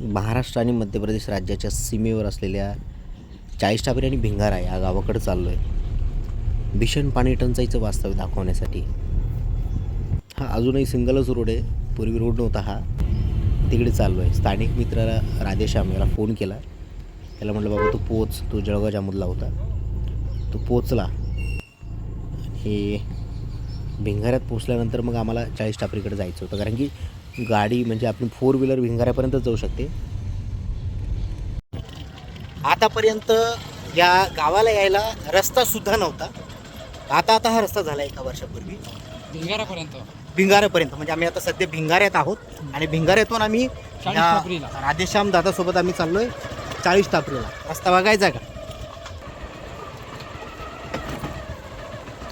महाराष्ट्र आणि मध्य प्रदेश राज्याच्या सीमेवर असलेल्या चाळीसटापरी आणि भिंगारा या गावाकडे चाललो आहे भीषण पाणी टंचाईचं वास्तव दाखवण्यासाठी. हा अजूनही सिंगलच रोड आहे, पूर्वी रोड नव्हता हा. तिकडे चाललो आहे. स्थानिक मित्राला राधेश्याम याला फोन केला. त्याला म्हटलं बाबा तू पोच, तो जळगाव जामोदला होता. तो पोचला आणि भिंगाऱ्यात पोचल्यानंतर मग आम्हाला चाळीसटापरीकडे जायचं होतं, कारण की गाडी म्हणजे आपली 4 व्हीलर भिंगाऱ्यापर्यंत जाऊ शकते. आतापर्यंत या गावाला यायला रस्ता सुद्धा नव्हता. आता हा रस्ता झाला एका वर्षापूर्वी भिंगाऱ्यापर्यंत. म्हणजे आम्ही आता सध्या भिंगाऱ्यात आहोत आणि भिंगाऱ्यातून आम्ही राधेश्याम दादासोबत आम्ही चाललोय चाळीसटापरीला. रस्ता बघायचा का?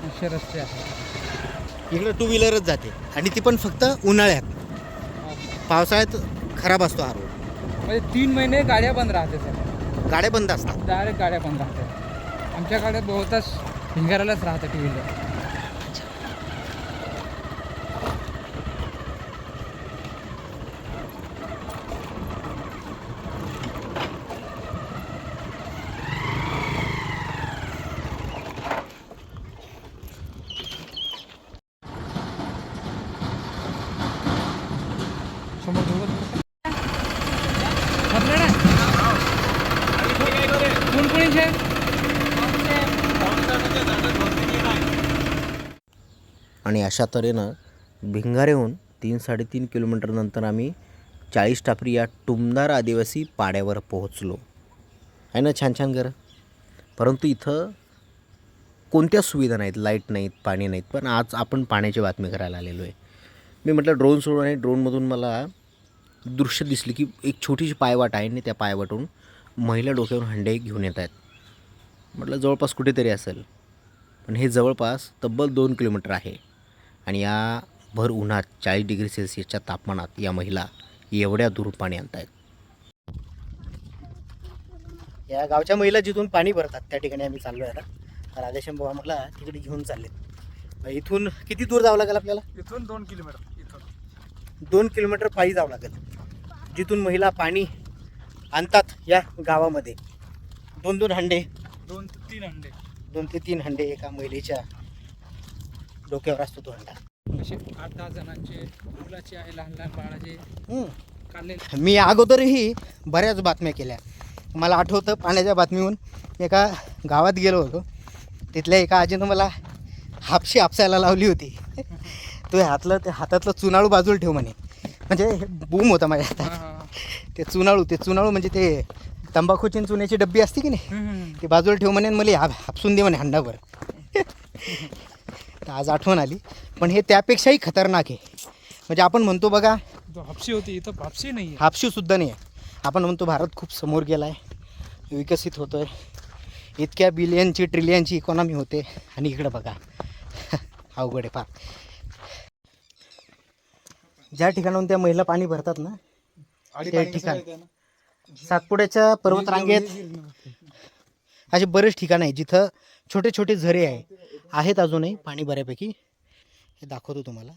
असे रस्ते आहेत. इकडे 2 व्हीलरच जाते आणि ती पण फक्त उन्हाळ्यात. पावसाळ्यात खराब असतो हा रोड. म्हणजे 3 महिने गाड्या बंद राहते सर. गाड्या बंद असतात. डायरेक्ट गाड्या बंद राहते. आमच्याकडे बहुतांश भिंगारालाच राहतं 2 व्हीलर. समोर कोण कोणी आणि अशा तऱ्हेनं भिंगाऱ्याहून 3-3.5 किलोमीटर नंतर आम्ही चाळीसटापरी या टुमदार आदिवासी पाड्यावर पोहोचलो. आहे ना छान छान घरं. परंतु इथं कोणत्या सुविधा नाहीत, लाईट नाहीत, पाणी नाहीत. पण आज आपण पाण्याची बातमी करायला आलेलो आहे. मी म्हटलं ड्रोन सोडून, आणि ड्रोनमधून मला दृश्य दिसली की एक छोटीशी पायवाट आहे आणि त्या पायवाटून महिला डोक्यावर हंडे घेऊन येत आहेत. म्हटलं जवळपास कुठेतरी असेल, पण हे जवळपास तब्बल 2 किलोमीटर आहे. आणि या भर उन्हात 40 डिग्री सेल्सिअसच्या तापमानात या महिला एवढ्या दूर पाणी आणत आहेत. या गावच्या महिला जिथून पाणी भरतात त्या ठिकाणी आम्ही चाललो आहे आता. राधेश्याम बाबा मला तिकडे घेऊन चालले. इथून किती दूर जावं लागेल आपल्याला? इथून 2 किलोमीटर. इथून 2 किलोमीटर पायी जावं लागेल, जिथून महिला पाणी आणतात या गावामध्ये. 2-2 हंडे, 2 ते 3 हंडे. 2 ते 3 हंडे एका महिलेच्या डोक्यावर असतो तो हंडा. असे 8-10 जणांचे, मुलाचे आहे, लहान लहान बाळाचे काढले. मी अगोदरही बऱ्याच बातम्या केल्या. मला आठवतं पाण्याच्या बातमीहून एका गावात गेलो होतो. तिथल्या एका आजीनं मला हापशी हापसायला लावली होती. तो हातातलं चुनाळू बाजूला ठेव म्हणे. म्हणजे बूम होता माझ्या हातात. ते चुनाळू म्हणजे ते तंबाखूची चुन्याची डब्बी असते की नाही, ते बाजूला ठेव म्हणे. मला हापसून दे म्हणे हंडाभर. आज आठवण आली. पण हे त्यापेक्षाही खतरनाक आहे. म्हणजे आपण म्हणतो बघा हापशी होती, इथं हापशी नाही आहे. हापशीसुद्धा नाही आहे. आपण म्हणतो भारत खूप समोर गेला आहे, विकसित होतो आहे, इतक्या बिलियनची ट्रिलियनची इकॉनॉमी होते. आणि इकडं बघा अवघड आहे फार. ज्या ठिकाणाहून त्या महिला पाणी भरतात ना, त्या ठिकाण सातपुड्याच्या पर्वतरांगेत असे बरेच ठिकाण आहे जिथं छोटे छोटे झरे आहेत अजूनही पाणी बऱ्यापैकी. हे दाखवतो तुम्हाला.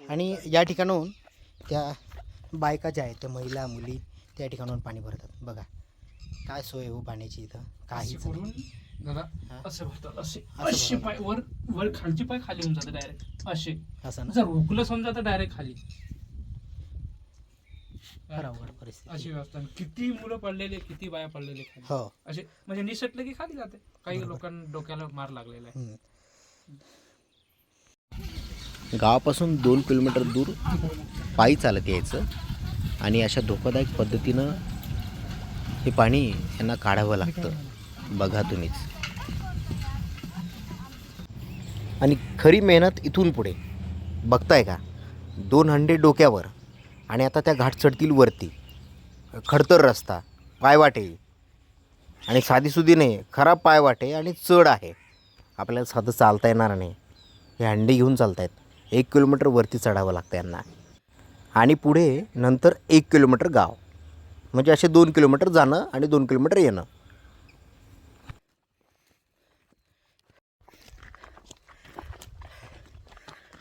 आणि या ठिकाणाहून त्या बायका ज्या आहेत, त्या महिला मुली त्या ठिकाणाहून पाणी भरतात. बघा काय सोय हो पाण्याची इथं. काही दादा असं भरतात, असे पाय वर वर, खालची पाय खाली होऊन जातं डायरेक्ट. असे असं ना, जर रोखलं समजा तर डायरेक्ट खाली. अवघड परिस्थिती. अशी व्यवस्था. किती मुलं पडलेले, किती बाया पडलेले खाली. हो, असे म्हणजे निसटलं की खाली जाते. काही लोकांना डोक्याला मार लागलेला आहे. गावापासून 2 किलोमीटर दूर पायी चालत यायचं आणि अशा धोकादायक पद्धतीनं हे पाणी यांना काढावं लागतं. बघा तुम्हीच. आणि खरी मेहनत इथून पुढे बघताय का. 2 हंडे डोक्यावर आणि आता त्या घाट चढतील वरती. खडतर रस्ता, पायवाटे, आणि साधीसुधी नाही, खराब पायवाटे आणि चढ आहे. आपल्याला साधं चालता येणार नाही. हे हंडे घेऊन चालतायत. 1 किलोमीटर वरती चढावं लागतं यांना. आणि पुढे नंतर 1 किलोमीटर गाव. म्हणजे असे 2 किलोमीटर जाणं आणि 2 किलोमीटर येणं.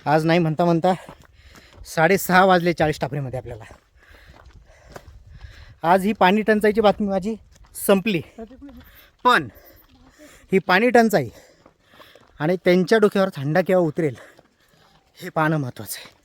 आज नाही म्हणता 6:30 वाजले 40 टापरीमध्ये आपल्याला. आज ही पाणी टंचाईची बातमी माझी संपली, पण ही पाणी टंचाई आणि त्यांच्या डोक्यावर थंडा केव्हा उतरेल हे पाहणं महत्त्वाचं आहे.